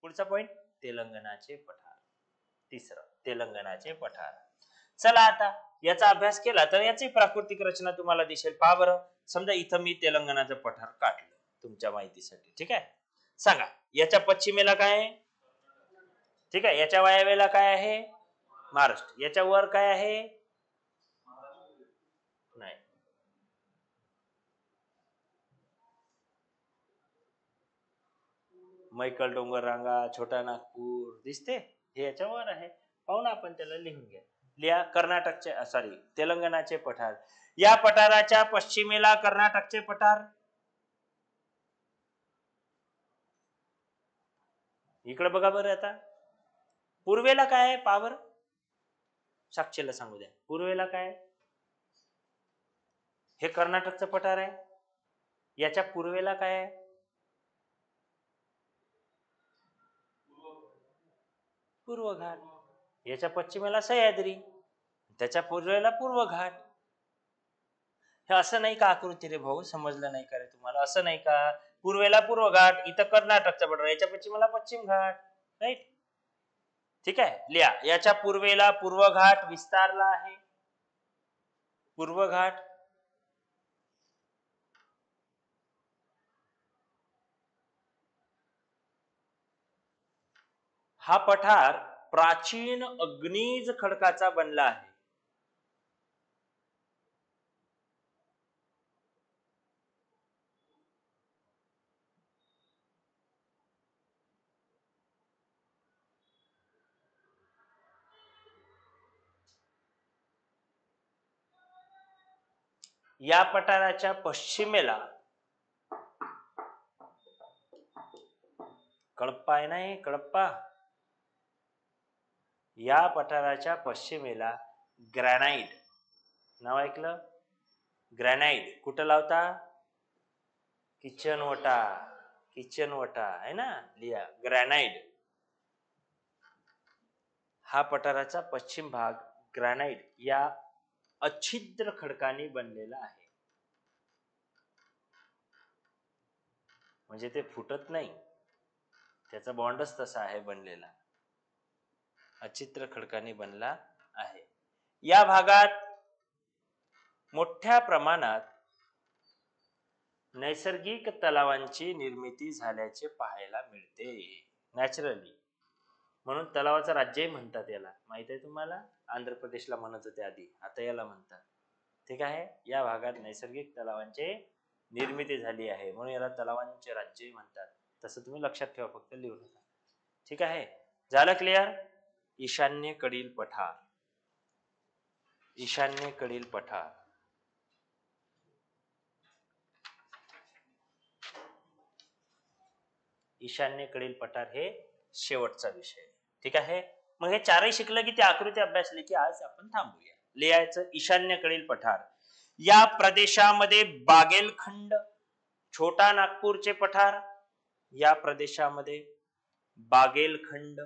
पुढचा पॉइंट तेलंगणाचे पठार. तिसरं तेलंगणाचे पठार. चला आता याचा अभ्यास केला तर याची प्राकृतिक रचना तुम्हाला दिसेल. पहा बरं, समजा इथं मी तेलंगणाचं पठार काढलं तुमच्या माहितीसाठी. ठीक आहे, सांगा याच्या पश्चिमेला काय आहे? ठीक आहे, याच्या वायव्येला काय आहे? महाराष्ट्र. याच्या वर काय आहे? नाही, मैकल डोंगर रांगा, छोटा नागपूर दिसते, हे याच्यावर आहे. पाहू ना आपण, त्याला लिहून घ्या. लिहा कर्नाटकचे सॉरी तेलंगणाचे पठार. या पठाराच्या पश्चिमेला कर्नाटकचे पठार. इकडे बघा बरं. आता पूर्वेला काय आहे? पावर साक्षीला सांगू द्या, पूर्वेला काय? हे कर्नाटकचं पठार आहे. याच्या पूर्वेला काय आहे? पूर्व घाट. याच्या पश्चिमेला सह्याद्री, त्याच्या पूर्वेला पूर्व घाट. हे असं नाही का आकृती रे भाऊ, समजलं नाही का रे तुम्हाला? असं नाही का, पूर्वेला पूर्व घाट, इथं कर्नाटकचा पठार, याच्या पश्चिमेला पश्चिम घाट. राईट, ठीक आहे. लिहा याच्या पूर्वेला पूर्व घाट विस्तारला आहे. पूर्व घाट. हा पठार प्राचीन अग्निज खडकाचा बनला आहे. या पठाराच्या पश्चिमेला कडप्पा आहे, नाही कडप्पा. या पठाराच्या पश्चिमेला ग्रॅनाइट नाव ऐकलं? ग्रॅनाइट कुठं लावता? किचन वटा. किचन वटा आहे ना, लिहा ग्रॅनाइट. हा पठाराचा पश्चिम भाग ग्रॅनाइट या अच्छिद्र खडकाने बनलेला आहे. म्हणजे ते फुटत नाही, त्याचा बॉन्डच तसा आहे बनलेला, अच्छिद्र खडकाने बनला आहे. या भागात मोठ्या प्रमाणात नैसर्गिक तलावांची निर्मिती झाल्याचे पाहायला मिळते. नॅचरली. म्हणून तलावाचं राज्यही म्हणतात याला, माहित आहे तुम्हाला? आंध्र प्रदेशला म्हणत होते आधी, आता याला म्हणतात. ठीक आहे, या भागात नैसर्गिक तलावांची निर्मिती झाली आहे म्हणून याला तलावांचे राज्यही म्हणतात. तसं तुम्ही लक्षात ठेवा, फक्त लिहू नका. ठीक आहे, झालं क्लिअर? ईशान्येकडील पठार. ईशान्येकडील पठार. ईशान्येकडील पठार हे शेवटचा विषय. ठीक आहे, मग हे चारही शिकलं की, त्या आकृती अभ्यासली की आज आपण थांबूया. लिहायचं ईशान्येकडील पठार. या प्रदेशामध्ये बागेलखंड, छोटा नागपूरचे पठार. या प्रदेशामध्ये बागेलखंड,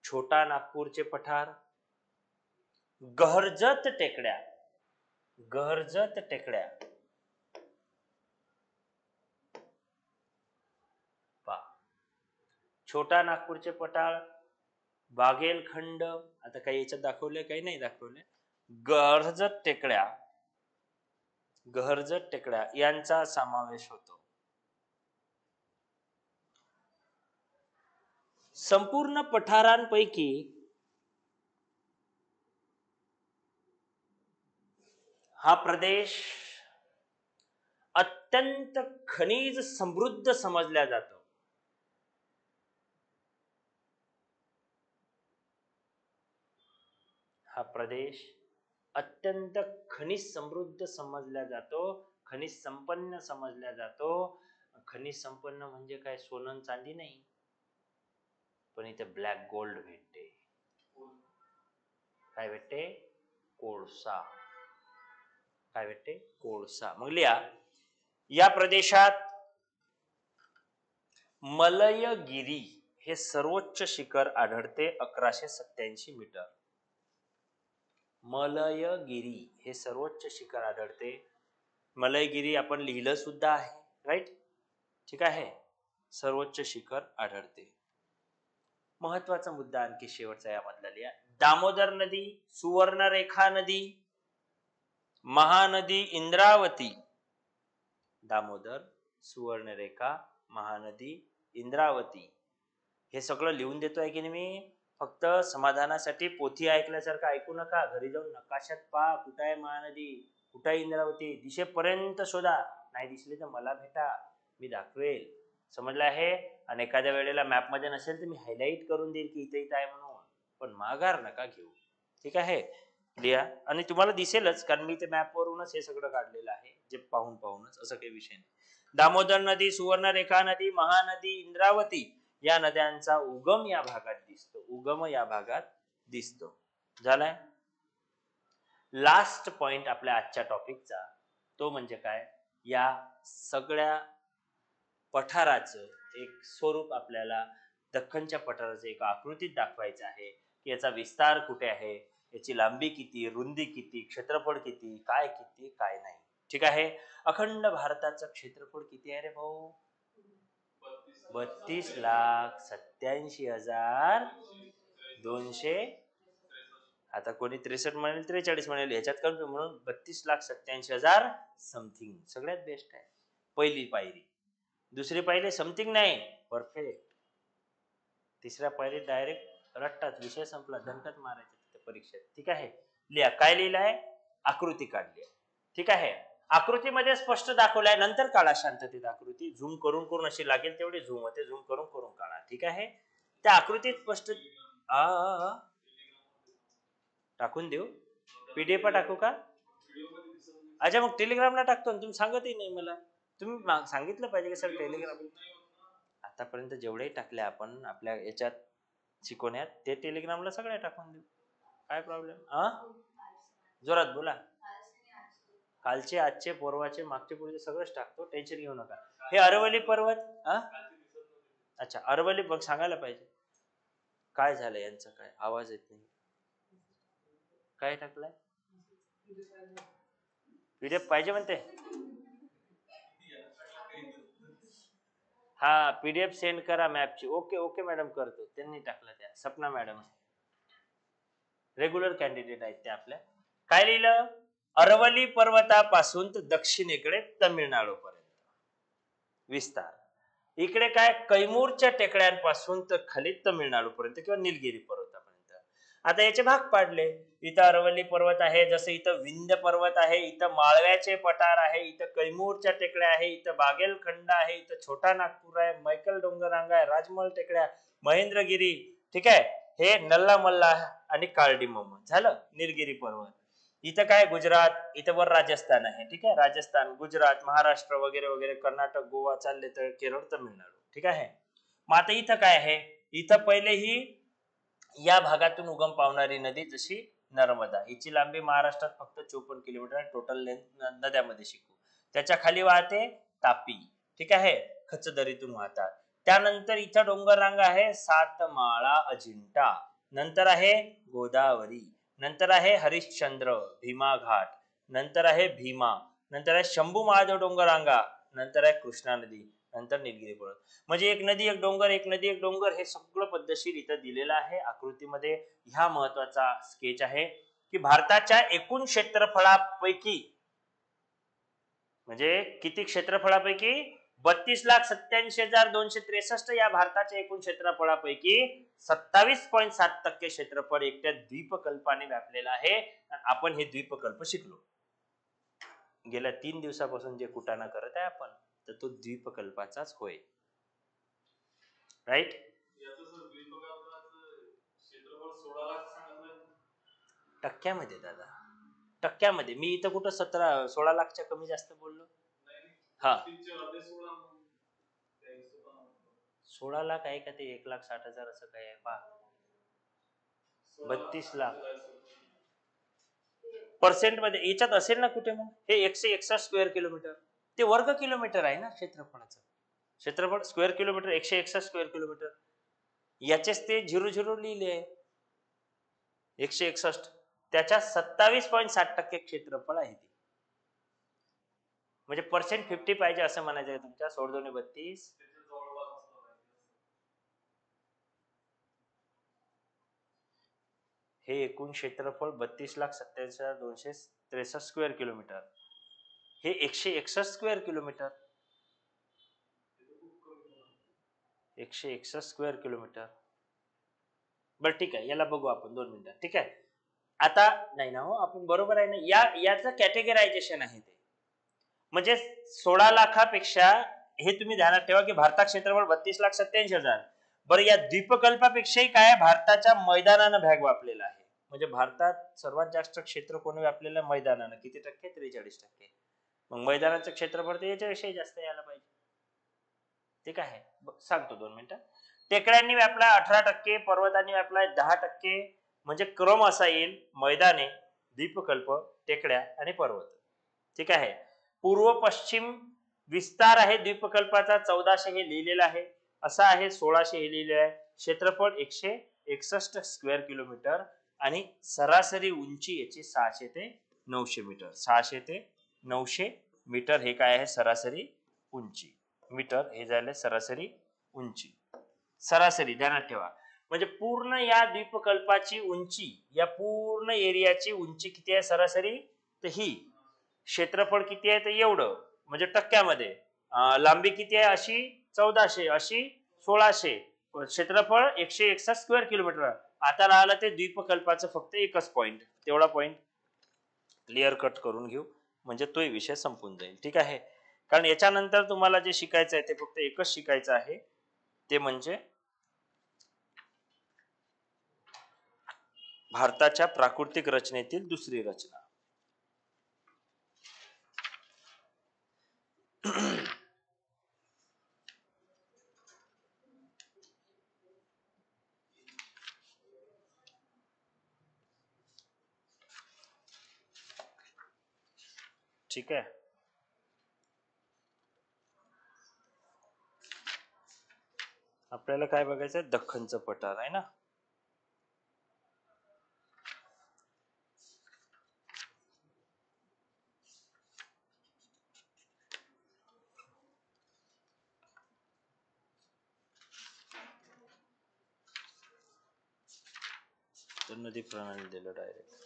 छोटा नागपूरचे पठार. गहरजत टेकड्या. गहरजत टेकड्या. छोटा नागपूरचे पठार, बागेलखंड, आता काही याच्यात दाखवले, काही नाही दाखवले. गहरजत टेकड्या, गहरजत टेकड्या यांचा समावेश होतो. संपूर्ण पठारांपैकी हा प्रदेश अत्यंत खनिज समृद्ध समजला जातो. हा प्रदेश अत्यंत खनिज समृद्ध समजला जातो, खनिज संपन्न समजला जातो. खनिज संपन्न म्हणजे काय? सोनं चांदी नाही, पण इथे ब्लॅक गोल्ड भेटते. काय भेटते? कोळसा. काय भेटते? कोळसा. मग लिहा, या प्रदेशात मलयगिरी हे सर्वोच्च शिखर आढळते, 1187 मीटर. मलयगिरी हे सर्वोच्च शिखर आढळते. मलयगिरी आपण लिहिलं सुद्धा आहे, राईट? ठीक आहे, सर्वोच्च शिखर आढळते. महत्वाचा मुद्दा आणखी शेवटचा यामधला लिहा. दामोदर नदी, सुवर्णरेखा नदी, महानदी इंद्रावती. दामोदर, सुवर्णरेखा, महानदी, इंद्रावती. हे सगळं लिहून देतोय की नाही मी. फक्त समाधानासाठी पोथी ऐकल्यासारखं ऐकू नका. घरी जाऊन नकाशात पहा, कुठं आहे महानदी, कुठं आहे इंद्रावती, दिशेपर्यंत शोधा. नाही दिसली तर मला भेटा, मी दाखवेल. समजलं आहे. आणि एखाद्या वेळेला मॅप मध्ये नसेल तर मी हायलाइट करून देईल की इथे इथं आहे म्हणून. पण माघार नका घेऊ. ठीक आहे. लिहा. आणि तुम्हाला दिसेलच, कारण मी ते मॅप वरूनच हे सगळं काढलेलं आहे, जे पाहूनच, असं काही विषय नाही. दामोदर नदी, सुवर्णरेखा नदी, महानदी, इंद्रावती या नद्यांचा उगम या भागात दिसतो. उगम या भागात दिसतो. झालाय. लास्ट पॉइंट आपल्या आजच्या टॉपिकचा तो म्हणजे काय, या सगळ्या पठाराचं एक स्वरूप आपल्याला दख्खनच्या पठाराचं एक आकृतीत दाखवायचं आहे की याचा विस्तार कुठे आहे, याची लांबी किती, रुंदी किती, क्षेत्रफळ किती, काय नाही. ठीक आहे. अखंड भारताचं क्षेत्रफळ किती आहे रे भाऊ? 32,87,200. आता कोणी 63 म्हणेल, 43 म्हणेल, ह्याच्यात कमी, म्हणून 32,87,000 समथिंग सगळ्यात बेस्ट आहे. पहिली पायरी. दुसरी पायरी समथिंग नाही, परफेक्ट. तिसऱ्या पायरी डायरेक्ट रट्टाच, विषय संपला, दणकच मारायचं तिथे परीक्षेत. ठीक आहे. लिहा. काय लिहिलंय? आकृती काढली. ठीक आहे. आकृतीमध्ये स्पष्ट दाखवलाय, नंतर काढा शांततेत आकृती. झूम करून अशी लागेल तेवढी झूम होते, झूम करून काढा. ठीक आहे. त्या आकृतीत स्पष्ट टाकून देऊ. पीडीएफ टाकू का? अच्छा, मग टेलिग्रामला टाकतो. तुम्ही सांगतही नाही मला. तुम्ही सांगितलं पाहिजे की सर टेलिग्राम. आतापर्यंत जेवढे टाकले आपण आपल्या याच्यात शिकवण्यात, ते टेलिग्रामला सगळे टाकून देऊ. काय प्रॉब्लेम? जोरात बोला. कालचे, आजचे, परवाचे, मागचे, पुढचे सगळंच टाकतो. टेन्शन घेऊ नका. हे अरवली पर्वत. अच्छा, अरवली बघ, सांगायला पाहिजे. काय झालं यांचं? काय आवाज येत नाही? काय टाकलाय? पीडीएफ पाहिजे म्हणते. हा, पीडीएफ सेंड करा मॅपची. ओके मॅडम, करतो. त्यांनी टाकलं. त्या सपना मॅडम रेग्युलर कॅन्डिडेट आहेत त्या आपल्या. काय लिहिलं? अरवली पर्वतापासून तर दक्षिणेकडे तमिळनाडूपर्यंत विस्तार. इकडे काय, कैमूरच्या टेकड्यांपासून तर खाली तमिळनाडूपर्यंत किंवा निलगिरी पर्वतापर्यंत. आता याचे भाग पाडले. इथं अरवली पर्वत आहे, जसं इथं विंध्य पर्वत आहे, इथं माळव्याचे पठार आहे, इथं कैमूरच्या टेकड्या आहे, इथं बागेलखंड आहे, इथं छोटा नागपूर आहे, मैकल डोंगररांगा आहे, राजमहल टेकड्या, महेंद्रगिरी. ठीक आहे. हे नल्ला मल्ला आणि कार्डिमम झालं. निलगिरी पर्वत. इथं काय, गुजरात, इथं वर राजस्थान आहे. ठीक आहे. राजस्थान, गुजरात, महाराष्ट्र वगैरे वगैरे, कर्नाटक, गोवा चालले तर केरळ, तमिळनाडू. ठीक आहे. मग आता इथं काय आहे? इथं पहिले ही या भागातून उगम पावणारी नदी जशी नर्मदा. हिची लांबी महाराष्ट्रात फक्त 54 किलोमीटर. टोटल लेंथ नद्यामध्ये शिकू. त्याच्या खाली वाहते तापी. ठीक आहे. खचदरीतून वाहतात. त्यानंतर इथं डोंगररांग आहे, सातमाळा, अजिंठा. नंतर आहे गोदावरी. नंतर आहे हरिश्चंद्र, भीमा घाट. नंतर आहे भीमा. नंतर आहे शंभू महादेव डोंगररांगा. नंतर आहे कृष्णा नदी. नंतर निलगिरी पर्वत. म्हणजे एक नदी एक डोंगर, एक नदी एक डोंगर, हे सगळं पद्धतशीर इथं दिलेलं आहे आकृतीमध्ये. ह्या महत्वाचा स्केच आहे की भारताच्या एकूण क्षेत्रफळापैकी, म्हणजे किती क्षेत्रफळापैकी, 32,87,263 या भारताच्या एकूण क्षेत्रफळापैकी 27.7% क्षेत्रफळ एकट्या द्वीपकल्पाने व्यापलेलं आहे. आपण हे द्वीपकल्प शिकलो. गेल्या 3 दिवसापासून जे कुटाणा करत आहे आपण, तर तो द्वीपकल्पाचाच होय. राईट. टक्क्यामध्ये दादा, टक्क्यामध्ये. मी इथं कुठं 16 लाखच्या कमी जास्त बोललो? हा, 16 लाख आहे का ते 1,60,000 असं काय आहे पहा. 32 लाख पर्सेंट मध्ये याच्यात असेल ना कुठे? मग हे 161 स्क्वेअर किलोमीटर, ते वर्ग किलोमीटर आहे ना क्षेत्रफळाचं. क्षेत्रफळ स्क्वेअर किलोमीटर 161 स्क्वेअर किलोमीटर. याचेच ते 00 लिहिले आहे. 161 त्याच्या 27.7% क्षेत्रफळ आहे ते. म्हणजे पर्सेंट 50 पाहिजे असं म्हणायचं तुमच्या. 16 2 32. हे एकूण क्षेत्रफळ 32,27,263 स्क्वेअर किलोमीटर. हे 161 स्क्वेअर किलोमीटर. 161 square kilometre. बरं ठीक आहे, याला बघू आपण 2 मिनिटात. ठीक आहे, आता नाही ना हो, आपण बरोबर आहे ना, याचं कॅटेगरायझेशन आहे ते. म्हणजे 16 लाखापेक्षा, हे तुम्ही ध्यानात ठेवा की भारतात क्षेत्रफळ 32,87,000. बरं, या द्वीपकल्पापेक्षाही काय, भारताच्या मैदानानं भाग व्यापलेला आहे. म्हणजे भारतात सर्वात जास्त क्षेत्र कोणी व्यापलेलं, मैदानानं. किती टक्के? 43%. मग मैदानाचं क्षेत्रफळ तर याच्याविषयी जास्त यायला पाहिजे. ठीक आहे, सांगतो 2 मिनिटं. टेकड्यांनी व्यापला 18%, पर्वतांनी व्यापलाय 10%. म्हणजे क्रम असा येईल: मैदाने, द्वीपकल्प, टेकड्या आणि पर्वत. ठीक आहे. पूर्व पश्चिम विस्तार आहे द्वीपकल्पाचा 1400 हे लिहिलेलं आहे. असा आहे 1600 हे लिहिलेलं आहे. क्षेत्रफळ 161 स्क्वेअर किलोमीटर आणि सरासरी उंची याची 600 ते 900 मीटर. 600 ते 900 मीटर हे काय आहे? सरासरी उंची. मीटर हे झाले सरासरी उंची. सरासरी ध्यानात ठेवा. म्हणजे पूर्ण या द्वीपकल्पाची उंची, या पूर्ण एरियाची उंची किती आहे सरासरी? तर ही. क्षेत्रफळ किती आहे? तर एवढं. म्हणजे टक्क्यामध्ये. लांबी किती आहे? अशी 1400, अशी 1600. क्षेत्रफळ 161 स्क्वेअर किलोमीटर. आता राहिलं ते द्वीपकल्पाचं फक्त एकच पॉइंट. तेवढा पॉइंट क्लिअर कट करून घेऊ, म्हणजे तोही विषय संपून जाईल. ठीक आहे, कारण याच्यानंतर तुम्हाला जे शिकायचं आहे ते फक्त एकच शिकायचं आहे, ते म्हणजे भारताच्या प्राकृतिक रचनेतील दुसरी रचना. ठीक आहे, आपल्याला काय बघायचं? दख्खनचं पठार आहे ना. तर नदी प्रणाली दिलं डायरेक्ट.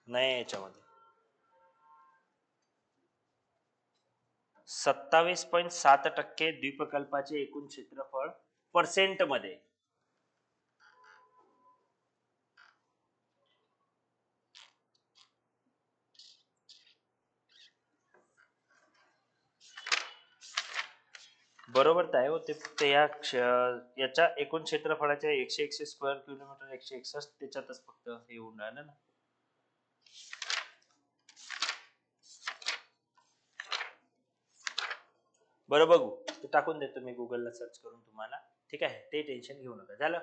नाही याच्यामध्ये 27.7% द्वीपकल्पाचे एकूण क्षेत्रफळ पर्सेंट मध्ये. बरोबर आहे हो. ते फक्त याच्या एकूण क्षेत्रफळाच्या 161 स्क्वेअर किलोमीटर, 161 त्याच्यातच फक्त हे होऊन राहिलं ना. बरं बघू, ते टाकून देतो मी गुगलला सर्च करून तुम्हाला. ठीक आहे, ते टेन्शन घेऊ नका. झालं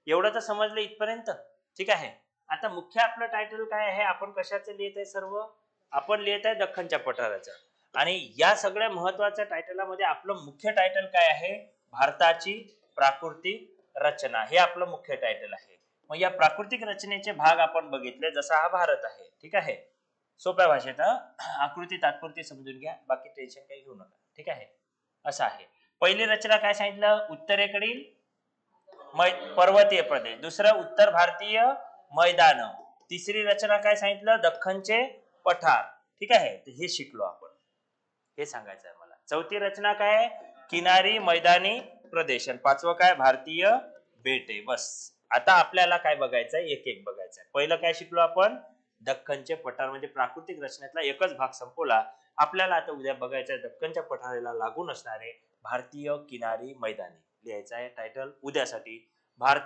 एवढं तर समजलं इथपर्यंत. ठीक आहे, आता मुख्य आपलं टायटल काय आहे? आपण कशाचं लिहित आहे? सर्व आपण लिहित आहे दख्खनच्या पठाराचं. आणि या सगळ्या महत्वाच्या टायटलामध्ये आपलं मुख्य टायटल काय आहे? भारताची प्राकृतिक रचना, हे आपलं मुख्य टायटल आहे. मग या प्राकृतिक रचनेचे भाग आपण बघितले. जसा हा भारत आहे. ठीक आहे, सोप्या भाषेत आकृती तात्पुरती समजून घ्या, बाकी टेन्शन काही घेऊ नका. ठीक आहे, असं आहे. पहिली रचना काय सांगितलं? उत्तरेकडील पर्वतीय प्रदेश. दुसरं उत्तर भारतीय मैदान. तिसरी रचना काय सांगितलं? दख्खनचे पठार. ठीक आहे, हे शिकलो आपण, हे सांगायचं आहे मला. चौथी रचना काय? किनारी मैदानी प्रदेश. आणि पाचवं काय? भारतीय बेटे. बस. आता आपल्याला काय बघायचंय? एक एक बघायचंय. पहिलं काय शिकलो आपण? दख्खनचे पठार. म्हणजे प्राकृतिक रचनेतला एकच भाग संपवला. आपल्याला आता उद्या बघायचंय दख्खनच्या पठाराला लागून असणारे भारतीय किनारी मैदानी. लिहायचं आहे टायटल उद्यासाठी. भारत